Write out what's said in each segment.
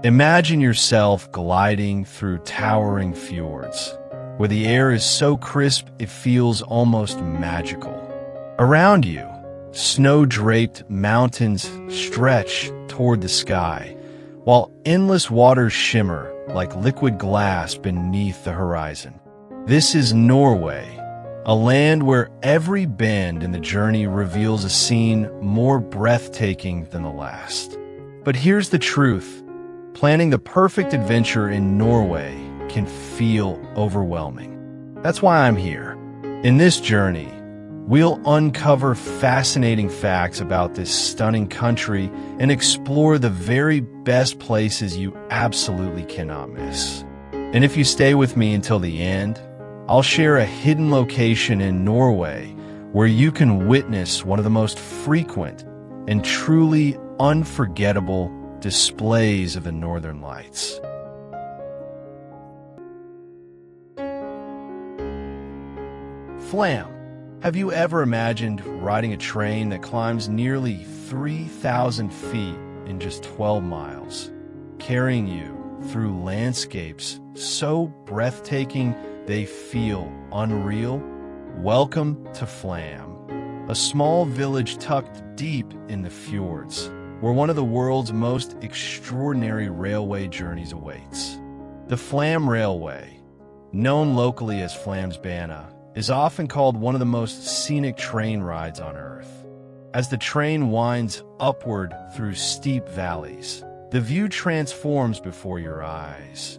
Imagine yourself gliding through towering fjords, where the air is so crisp it feels almost magical. Around you, snow-draped mountains stretch toward the sky, while endless waters shimmer like liquid glass beneath the horizon. This is Norway, a land where every bend in the journey reveals a scene more breathtaking than the last. But here's the truth. Planning the perfect adventure in Norway can feel overwhelming. That's why I'm here. In this journey, we'll uncover fascinating facts about this stunning country and explore the very best places you absolutely cannot miss. And if you stay with me until the end, I'll share a hidden location in Norway where you can witness one of the most frequent and truly unforgettable displays of the Northern Lights. Flam. Have you ever imagined riding a train that climbs nearly 3,000 feet in just 12 miles, carrying you through landscapes so breathtaking they feel unreal? Welcome to Flam, a small village tucked deep in the fjords, where one of the world's most extraordinary railway journeys awaits. The Flam Railway, known locally as Flamsbana, is often called one of the most scenic train rides on Earth. As the train winds upward through steep valleys, the view transforms before your eyes.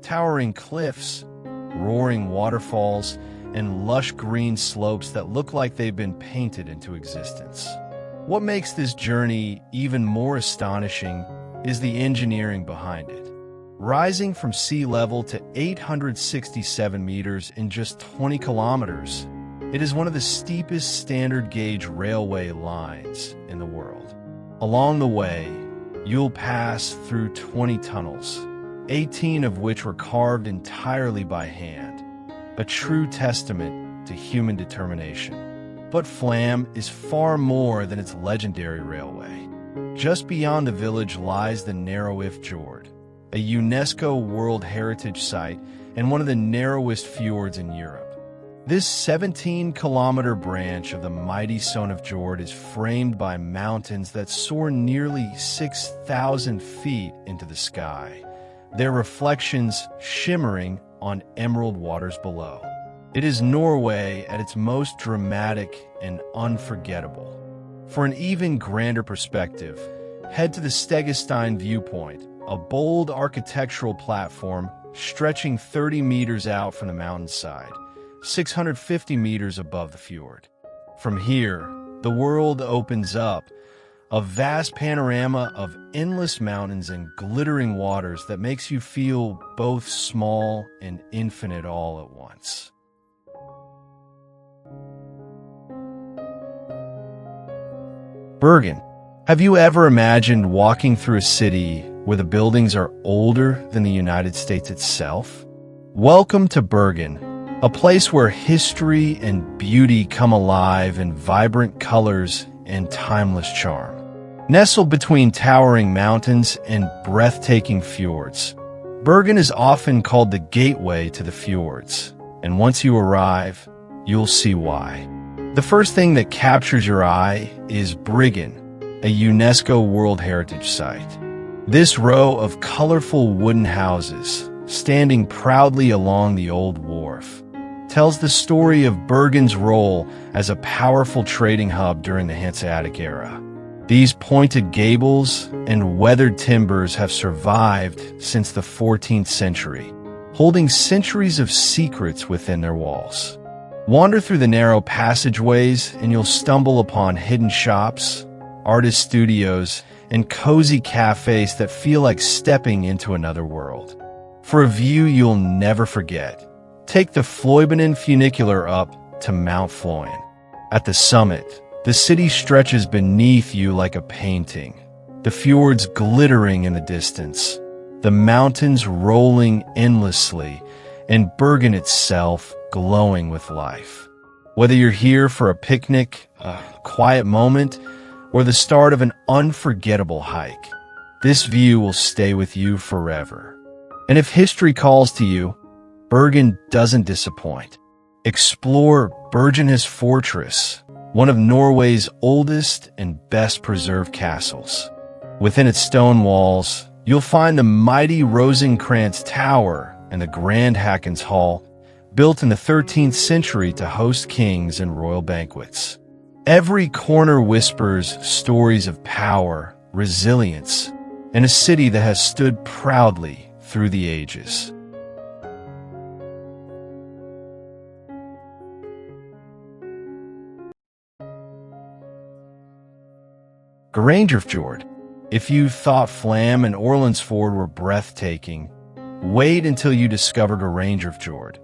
Towering cliffs, roaring waterfalls, and lush green slopes that look like they've been painted into existence. What makes this journey even more astonishing is the engineering behind it. Rising from sea level to 867 meters in just 20 kilometers, it is one of the steepest standard gauge railway lines in the world. Along the way, you'll pass through 20 tunnels, 18 of which were carved entirely by hand, a true testament to human determination. But Flam is far more than its legendary railway. Just beyond the village lies the narrow Fjord, a UNESCO World Heritage Site and one of the narrowest fjords in Europe. This 17-kilometer branch of the mighty Fjord is framed by mountains that soar nearly 6,000 feet into the sky, their reflections shimmering on emerald waters below. It is Norway at its most dramatic and unforgettable. For an even grander perspective, head to the Stegestein viewpoint, a bold architectural platform stretching 30 meters out from the mountainside, 650 meters above the fjord. From here, the world opens up, a vast panorama of endless mountains and glittering waters that makes you feel both small and infinite all at once. Bergen. Have you ever imagined walking through a city where the buildings are older than the United States itself? Welcome to Bergen, a place where history and beauty come alive in vibrant colors and timeless charm. Nestled between towering mountains and breathtaking fjords, Bergen is often called the gateway to the fjords, and once you arrive, you'll see why. The first thing that captures your eye is Bryggen, a UNESCO World Heritage Site. This row of colorful wooden houses, standing proudly along the old wharf, tells the story of Bergen's role as a powerful trading hub during the Hanseatic era. These pointed gables and weathered timbers have survived since the 14th century, holding centuries of secrets within their walls. Wander through the narrow passageways and you'll stumble upon hidden shops, artist studios, and cozy cafes that feel like stepping into another world. For a view you'll never forget, take the Floibenen funicular up to Mount Floyen. At the summit, the city stretches beneath you like a painting, the fjords glittering in the distance, the mountains rolling endlessly, and Bergen itself glowing with life. Whether you're here for a picnic, a quiet moment, or the start of an unforgettable hike, this view will stay with you forever. And if history calls to you, Bergen doesn't disappoint. Explore Bergenhus Fortress, one of Norway's oldest and best-preserved castles. Within its stone walls, you'll find the mighty Rosenkrantz Tower and the Grand Hakons Hall, built in the 13th century to host kings and royal banquets. Every corner whispers stories of power, resilience, and a city that has stood proudly through the ages. Geirangerfjord. If you thought Flam and Orlandsfjord were breathtaking, wait until you discover Geirangerfjord,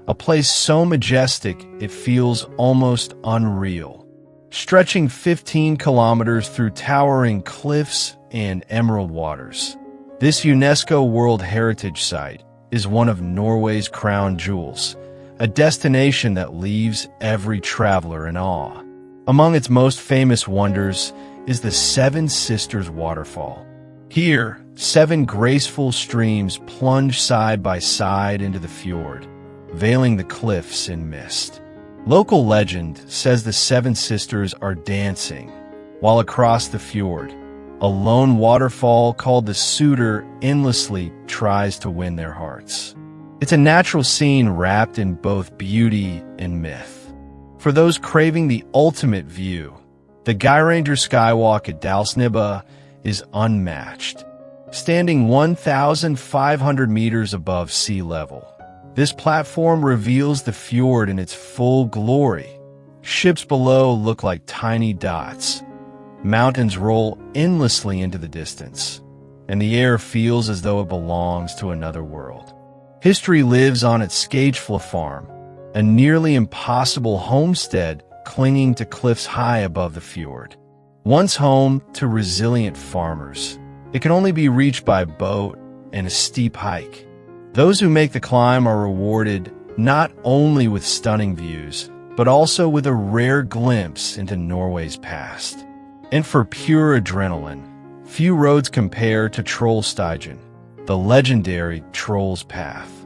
a place so majestic it feels almost unreal. Stretching 15 kilometers through towering cliffs and emerald waters, this UNESCO World Heritage Site is one of Norway's crown jewels, a destination that leaves every traveler in awe. Among its most famous wonders is the Seven Sisters Waterfall. Here, 7 graceful streams plunge side by side into the fjord, veiling the cliffs in mist. Local legend says the 7 sisters are dancing, while across the fjord, a lone waterfall called the Suder endlessly tries to win their hearts. It's a natural scene wrapped in both beauty and myth. For those craving the ultimate view, the Geiranger Skywalk at Dalsnibba is unmatched. Standing 1,500 meters above sea level, this platform reveals the fjord in its full glory. Ships below look like tiny dots. Mountains roll endlessly into the distance, and the air feels as though it belongs to another world. History lives on its Skagefla farm, a nearly impossible homestead clinging to cliffs high above the fjord. Once home to resilient farmers, it can only be reached by boat and a steep hike. Those who make the climb are rewarded not only with stunning views, but also with a rare glimpse into Norway's past. And for pure adrenaline, few roads compare to Trollstigen, the legendary Troll's Path.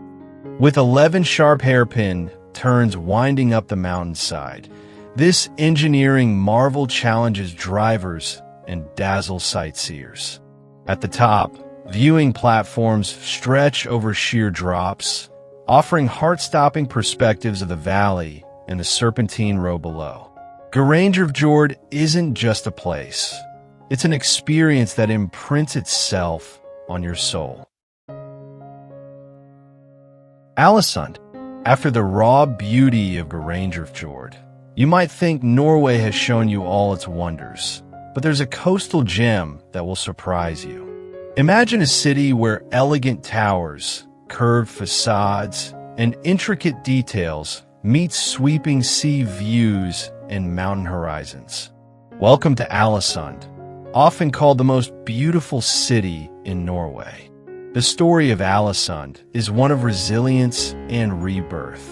With 11 sharp hairpin turns winding up the mountainside, this engineering marvel challenges drivers and dazzles sightseers. At the top, viewing platforms stretch over sheer drops, offering heart-stopping perspectives of the valley and the serpentine road below. Geirangerfjord isn't just a place. It's an experience that imprints itself on your soul. Ålesund. After the raw beauty of Geirangerfjord, you might think Norway has shown you all its wonders, but there's a coastal gem that will surprise you. Imagine a city where elegant towers, curved facades, and intricate details meet sweeping sea views and mountain horizons. Welcome to Ålesund, often called the most beautiful city in Norway. The story of Ålesund is one of resilience and rebirth.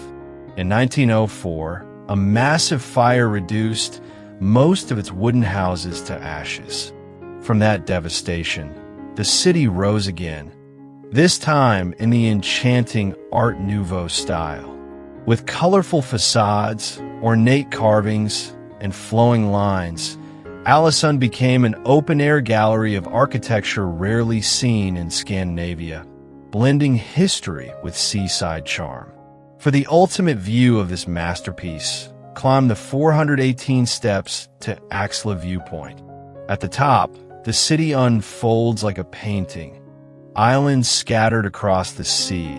In 1904, a massive fire reduced most of its wooden houses to ashes. From that devastation, the city rose again, this time in the enchanting Art Nouveau style. With colorful facades, ornate carvings, and flowing lines, Ålesund became an open-air gallery of architecture rarely seen in Scandinavia, blending history with seaside charm. For the ultimate view of this masterpiece, climb the 418 steps to Axla Viewpoint. At the top, the city unfolds like a painting, islands scattered across the sea,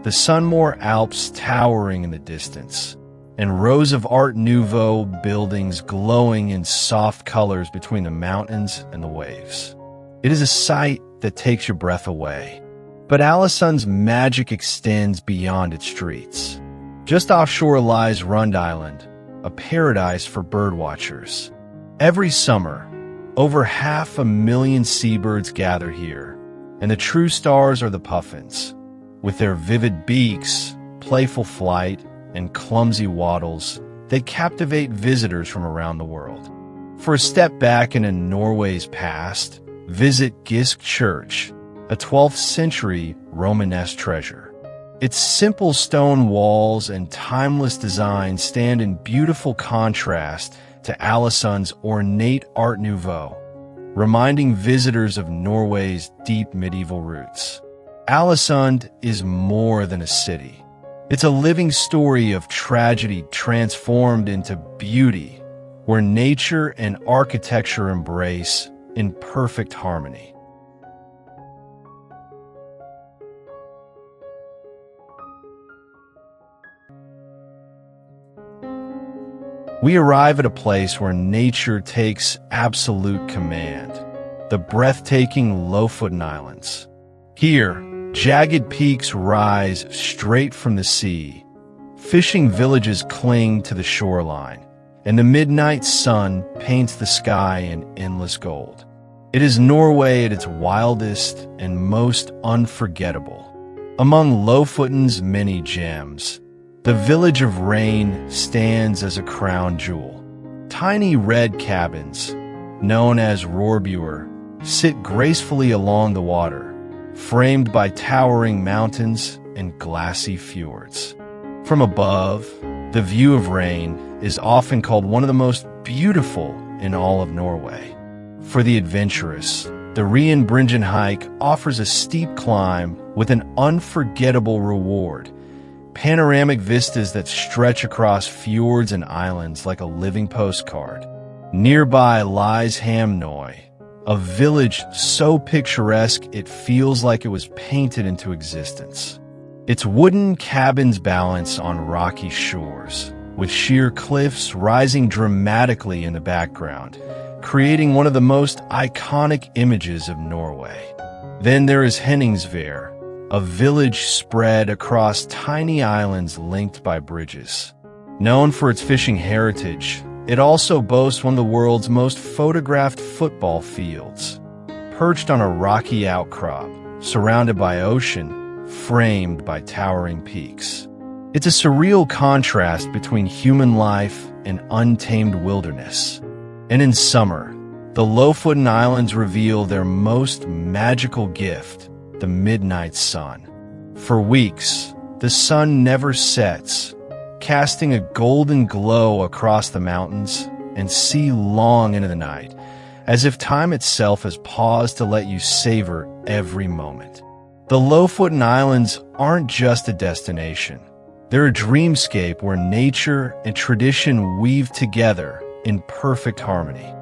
the Sunmore Alps towering in the distance, and rows of Art Nouveau buildings glowing in soft colors between the mountains and the waves. It is a sight that takes your breath away. But Ålesund's magic extends beyond its streets. Just offshore lies Rund Island, a paradise for birdwatchers. Every summer, over 500,000 seabirds gather here, and the true stars are the puffins. With their vivid beaks, playful flight, and clumsy waddles, they captivate visitors from around the world. For a step back into Norway's past, visit Gisk Church, a 12th century Romanesque treasure. Its simple stone walls and timeless design stand in beautiful contrast to Aalesund's ornate Art Nouveau, reminding visitors of Norway's deep medieval roots. Aalesund is more than a city. It's a living story of tragedy transformed into beauty, where nature and architecture embrace in perfect harmony. We arrive at a place where nature takes absolute command, the breathtaking Lofoten Islands. Here, jagged peaks rise straight from the sea, fishing villages cling to the shoreline, and the midnight sun paints the sky in endless gold. It is Norway at its wildest and most unforgettable. Among Lofoten's many gems, the village of Rain stands as a crown jewel. Tiny red cabins, known as Rorbuer, sit gracefully along the water, framed by towering mountains and glassy fjords. From above, the view of Rain is often called one of the most beautiful in all of Norway. For the adventurous, the Rienbringen hike offers a steep climb with an unforgettable reward: panoramic vistas that stretch across fjords and islands like a living postcard. Nearby lies Hamnøy, a village so picturesque it feels like it was painted into existence. Its wooden cabins balance on rocky shores, with sheer cliffs rising dramatically in the background, creating one of the most iconic images of Norway. Then there is Henningsvær, a village spread across tiny islands linked by bridges. Known for its fishing heritage, it also boasts one of the world's most photographed football fields. Perched on a rocky outcrop, surrounded by ocean, framed by towering peaks. It's a surreal contrast between human life and untamed wilderness. And in summer, the Lofoten Islands reveal their most magical gift: the midnight sun. For weeks, the sun never sets, casting a golden glow across the mountains and sea long into the night, as if time itself has paused to let you savor every moment. The Lofoten Islands aren't just a destination. They're a dreamscape where nature and tradition weave together in perfect harmony.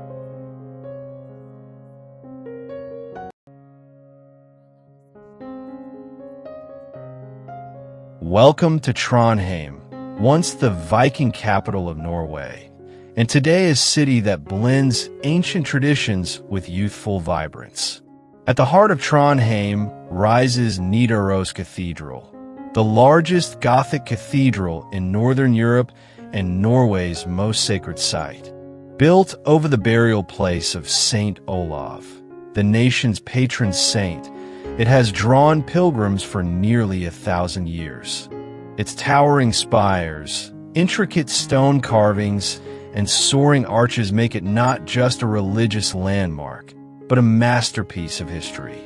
Welcome to Trondheim, once the Viking capital of Norway, and today a city that blends ancient traditions with youthful vibrance. At the heart of Trondheim rises Nidaros Cathedral, the largest Gothic cathedral in Northern Europe and Norway's most sacred site. Built over the burial place of Saint Olav, the nation's patron saint, it has drawn pilgrims for nearly 1,000 years. Its towering spires, intricate stone carvings, and soaring arches make it not just a religious landmark, but a masterpiece of history.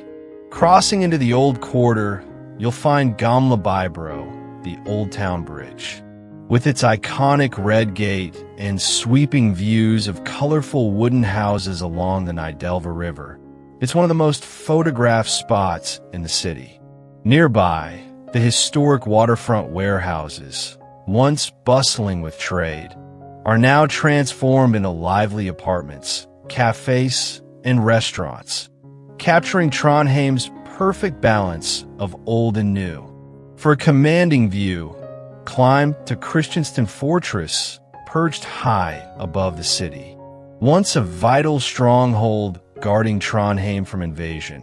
Crossing into the Old Quarter, you'll find Gamla Bybro, the Old Town Bridge. With its iconic red gate and sweeping views of colorful wooden houses along the Nidelva River, it's one of the most photographed spots in the city. Nearby, the historic waterfront warehouses, once bustling with trade, are now transformed into lively apartments, cafes, and restaurants, capturing Trondheim's perfect balance of old and new. For a commanding view, climb to Kristiansand Fortress, perched high above the city. Once a vital stronghold guarding Trondheim from invasion,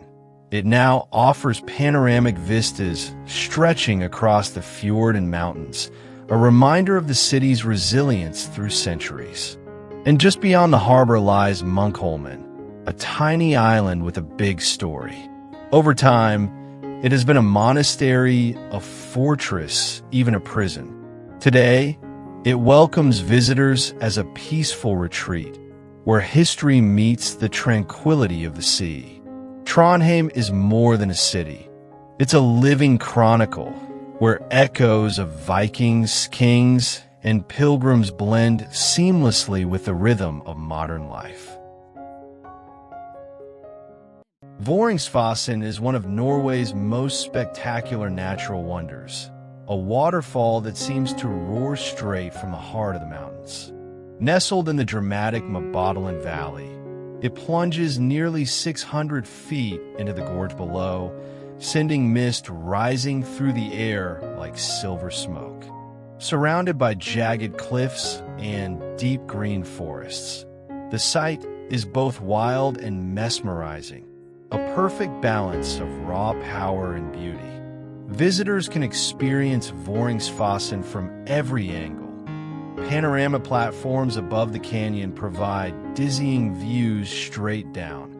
it now offers panoramic vistas stretching across the fjord and mountains, a reminder of the city's resilience through centuries. And just beyond the harbor lies Munkholmen, a tiny island with a big story. Over time, it has been a monastery, a fortress, even a prison. Today, it welcomes visitors as a peaceful retreat, where history meets the tranquility of the sea. Trondheim is more than a city. It's a living chronicle where echoes of Vikings, kings, and pilgrims blend seamlessly with the rhythm of modern life. Voringsfossen is one of Norway's most spectacular natural wonders, a waterfall that seems to roar straight from the heart of the mountains. Nestled in the dramatic Mabodalen Valley, it plunges nearly 600 feet into the gorge below, sending mist rising through the air like silver smoke. Surrounded by jagged cliffs and deep green forests, the site is both wild and mesmerizing, a perfect balance of raw power and beauty. Visitors can experience Voringsfossen from every angle. Panorama platforms above the canyon provide dizzying views straight down,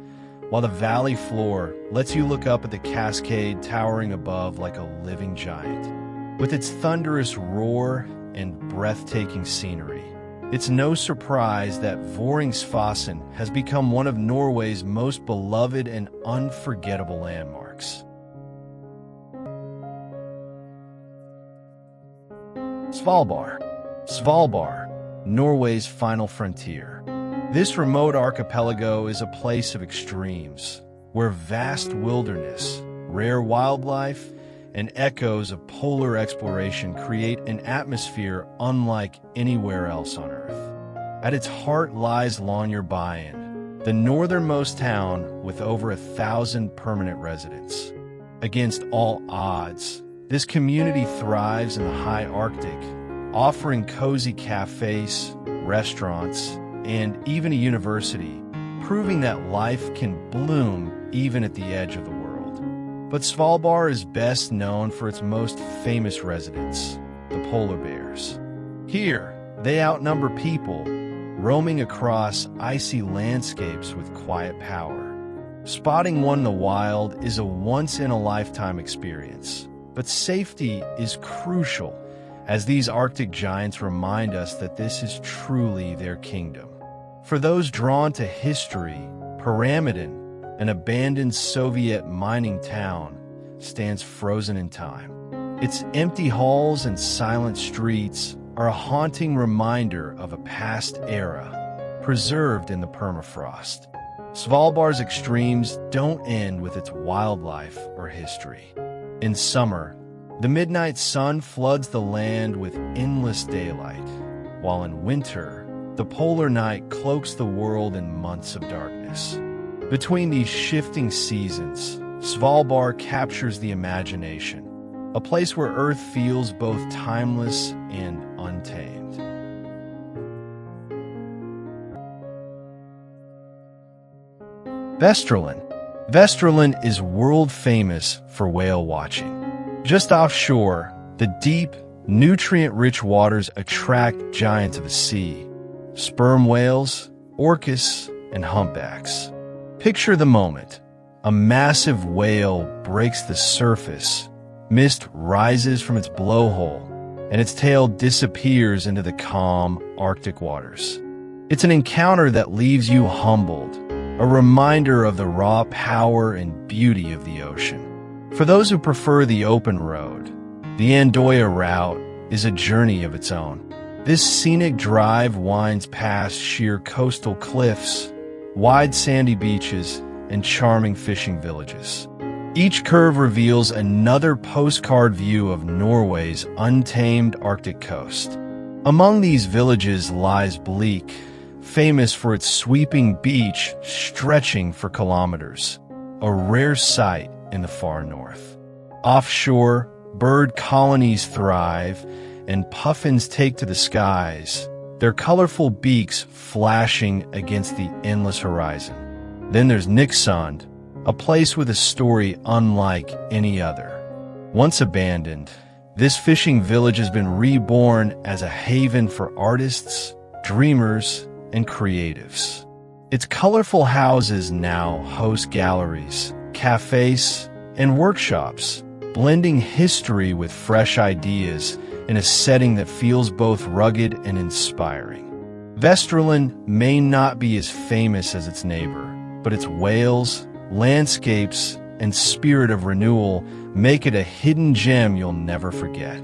while the valley floor lets you look up at the cascade towering above like a living giant. With its thunderous roar and breathtaking scenery, it's no surprise that Voringsfossen has become one of Norway's most beloved and unforgettable landmarks. Svalbard, Norway's final frontier. This remote archipelago is a place of extremes, where vast wilderness, rare wildlife, and echoes of polar exploration create an atmosphere unlike anywhere else on Earth. At its heart lies Longyearbyen, the northernmost town with over 1,000 permanent residents. Against all odds, this community thrives in the high Arctic, offering cozy cafes, restaurants, and even a university, proving that life can bloom even at the edge of the world. But Svalbard is best known for its most famous residents, the polar bears. Here, they outnumber people, roaming across icy landscapes with quiet power. Spotting one in the wild is a once-in-a-lifetime experience, but safety is crucial, as these Arctic giants remind us that this is truly their kingdom. For those drawn to history, Pyramiden, an abandoned Soviet mining town, stands frozen in time. Its empty halls and silent streets are a haunting reminder of a past era, preserved in the permafrost. Svalbard's extremes don't end with its wildlife or history. In summer, the midnight sun floods the land with endless daylight, while in winter, the polar night cloaks the world in months of darkness. Between these shifting seasons, Svalbard captures the imagination, a place where Earth feels both timeless and untamed. Vestfalen is world famous for whale watching. Just offshore, the deep, nutrient-rich waters attract giants of the sea, sperm whales, orcas, and humpbacks. Picture the moment. A massive whale breaks the surface, mist rises from its blowhole, and its tail disappears into the calm Arctic waters. It's an encounter that leaves you humbled, a reminder of the raw power and beauty of the ocean. For those who prefer the open road, the Andoya route is a journey of its own. This scenic drive winds past sheer coastal cliffs, wide sandy beaches, and charming fishing villages. Each curve reveals another postcard view of Norway's untamed Arctic coast. Among these villages lies Bleak, famous for its sweeping beach stretching for kilometers, a rare sight in the far north. Offshore, bird colonies thrive, and puffins take to the skies, their colorful beaks flashing against the endless horizon. Then there's Nixund, a place with a story unlike any other. Once abandoned, this fishing village has been reborn as a haven for artists, dreamers, and creatives. Its colorful houses now host galleries, cafes, and workshops, blending history with fresh ideas in a setting that feels both rugged and inspiring. Vestfalen may not be as famous as its neighbor, but its whales, landscapes, and spirit of renewal make it a hidden gem you'll never forget.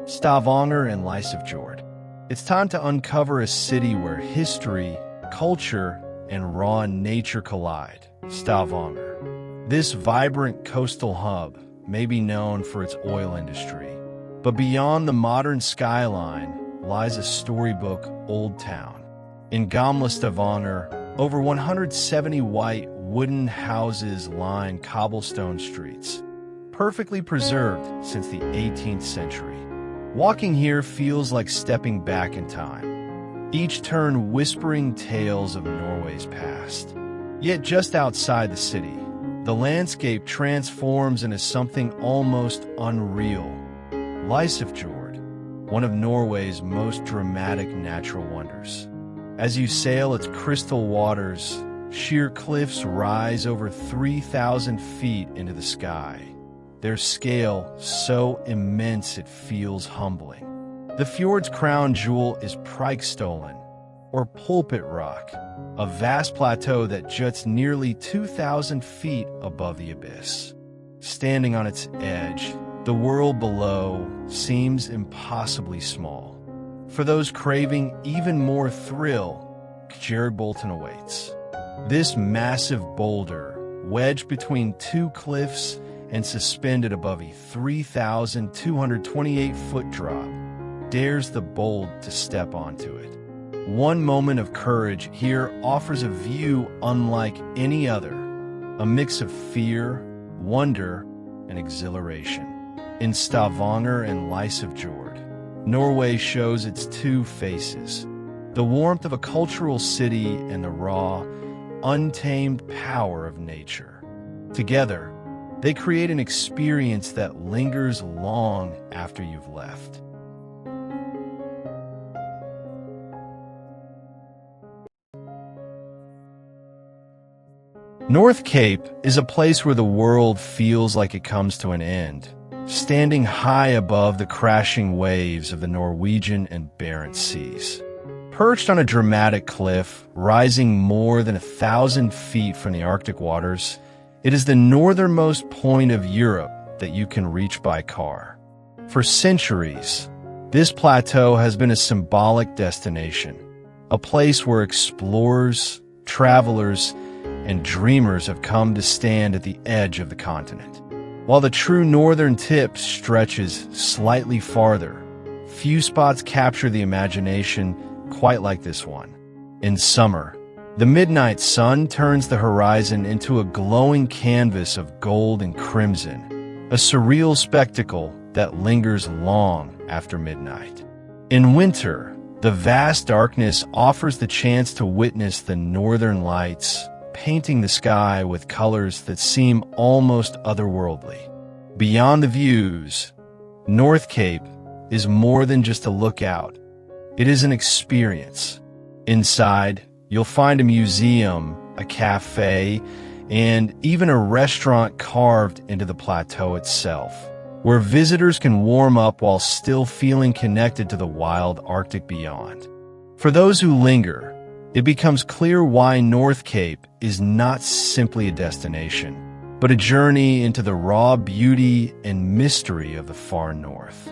Stavanger and Lysefjord. It's time to uncover a city where history, culture, and raw nature collide. Stavanger. This vibrant coastal hub may be known for its oil industry, but beyond the modern skyline lies a storybook old town. In Gamla Stavanger, over 170 white wooden houses line cobblestone streets, perfectly preserved since the 18th century. Walking here feels like stepping back in time, each turn whispering tales of Norway's past. Yet just outside the city, the landscape transforms into something almost unreal. Lysefjord, one of Norway's most dramatic natural wonders. As you sail its crystal waters, sheer cliffs rise over 3,000 feet into the sky, their scale so immense it feels humbling. The fjord's crown jewel is Preikestolen, or Pulpit Rock, a vast plateau that juts nearly 2,000 feet above the abyss. Standing on its edge, the world below seems impossibly small. For those craving even more thrill, Bolton awaits. This massive boulder, wedged between two cliffs and suspended above a 3,228-foot drop, dares the bold to step onto it. One moment of courage here offers a view unlike any other, a mix of fear, wonder, and exhilaration. In Stavanger and Lysefjord, Norway shows its two faces, the warmth of a cultural city and the raw, untamed power of nature. Together, they create an experience that lingers long after you've left. North Cape is a place where the world feels like it comes to an end, standing high above the crashing waves of the Norwegian and Barents Seas. Perched on a dramatic cliff, rising more than 1,000 feet from the Arctic waters, it is the northernmost point of Europe that you can reach by car. For centuries, this plateau has been a symbolic destination, a place where explorers, travelers, and dreamers have come to stand at the edge of the continent. While the true northern tip stretches slightly farther, few spots capture the imagination quite like this one. In summer, the midnight sun turns the horizon into a glowing canvas of gold and crimson, a surreal spectacle that lingers long after midnight. In winter, the vast darkness offers the chance to witness the northern lights, painting the sky with colors that seem almost otherworldly. Beyond the views, North Cape is more than just a lookout. It is an experience. Inside, you'll find a museum, a cafe, and even a restaurant carved into the plateau itself, where visitors can warm up while still feeling connected to the wild Arctic beyond. For those who linger, it becomes clear why North Cape is not simply a destination, but a journey into the raw beauty and mystery of the far north.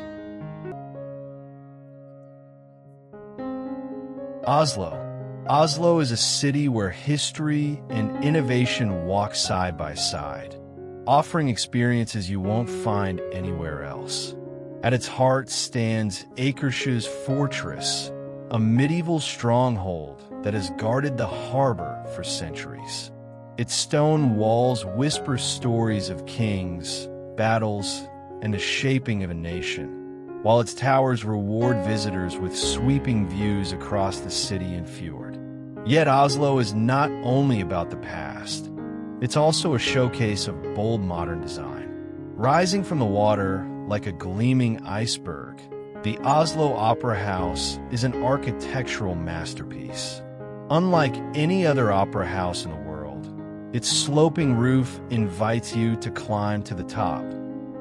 Oslo. Oslo is a city where history and innovation walk side by side, offering experiences you won't find anywhere else. At its heart stands Akershu's Fortress, a medieval stronghold that has guarded the harbor for centuries. Its stone walls whisper stories of kings, battles, and the shaping of a nation, while its towers reward visitors with sweeping views across the city and fjord. Yet Oslo is not only about the past, it's also a showcase of bold modern design. Rising from the water like a gleaming iceberg, the Oslo Opera House is an architectural masterpiece. Unlike any other opera house in the world, its sloping roof invites you to climb to the top,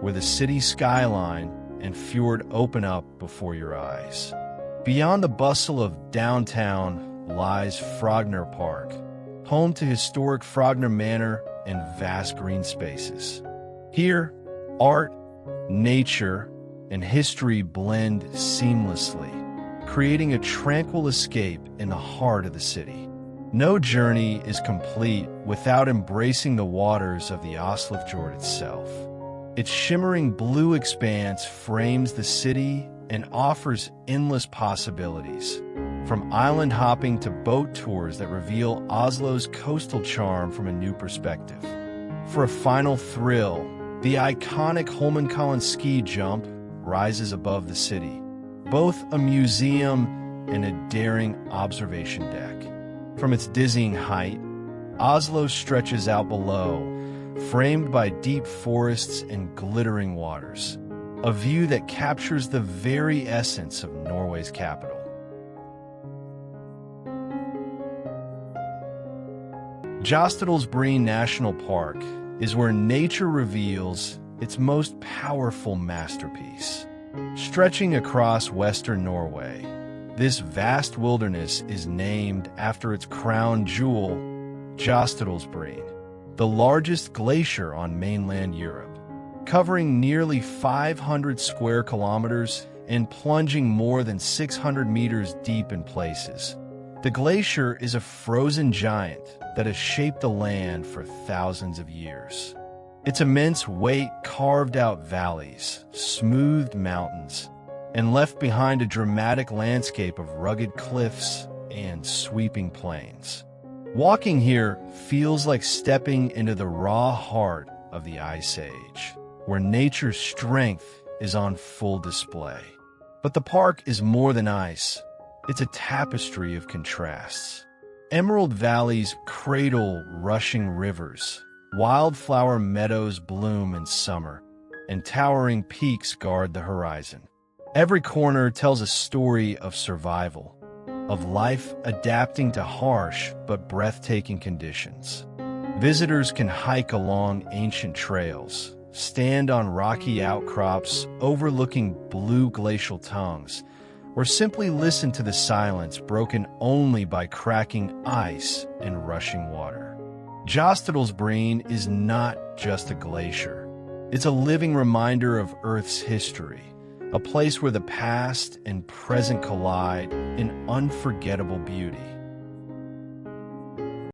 where the city skyline and fjord open up before your eyes. Beyond the bustle of downtown, lies Frogner Park, home to historic Frogner Manor and vast green spaces. Here, art, nature, and history blend seamlessly, creating a tranquil escape in the heart of the city. No journey is complete without embracing the waters of the Oslofjord itself. Its shimmering blue expanse frames the city and offers endless possibilities, from island hopping to boat tours that reveal Oslo's coastal charm from a new perspective. For a final thrill, the iconic Holmenkollen ski jump rises above the city, both a museum and a daring observation deck. From its dizzying height, Oslo stretches out below, framed by deep forests and glittering waters, a view that captures the very essence of Norway's capital. Jostedalsbreen National Park is where nature reveals its most powerful masterpiece. Stretching across western Norway, this vast wilderness is named after its crown jewel, Jostedalsbreen, the largest glacier on mainland Europe, covering nearly 500 square kilometers and plunging more than 600 meters deep in places. The glacier is a frozen giant that has shaped the land for thousands of years. Its immense weight carved out valleys, smoothed mountains, and left behind a dramatic landscape of rugged cliffs and sweeping plains. Walking here feels like stepping into the raw heart of the Ice Age, where nature's strength is on full display. But the park is more than ice. It's a tapestry of contrasts. Emerald valleys cradle rushing rivers, wildflower meadows bloom in summer, and towering peaks guard the horizon. Every corner tells a story of survival, of life adapting to harsh but breathtaking conditions. Visitors can hike along ancient trails, stand on rocky outcrops overlooking blue glacial tongues, or simply listen to the silence broken only by cracking ice and rushing water. Jostedalsbreen is not just a glacier. It's a living reminder of Earth's history, a place where the past and present collide in unforgettable beauty.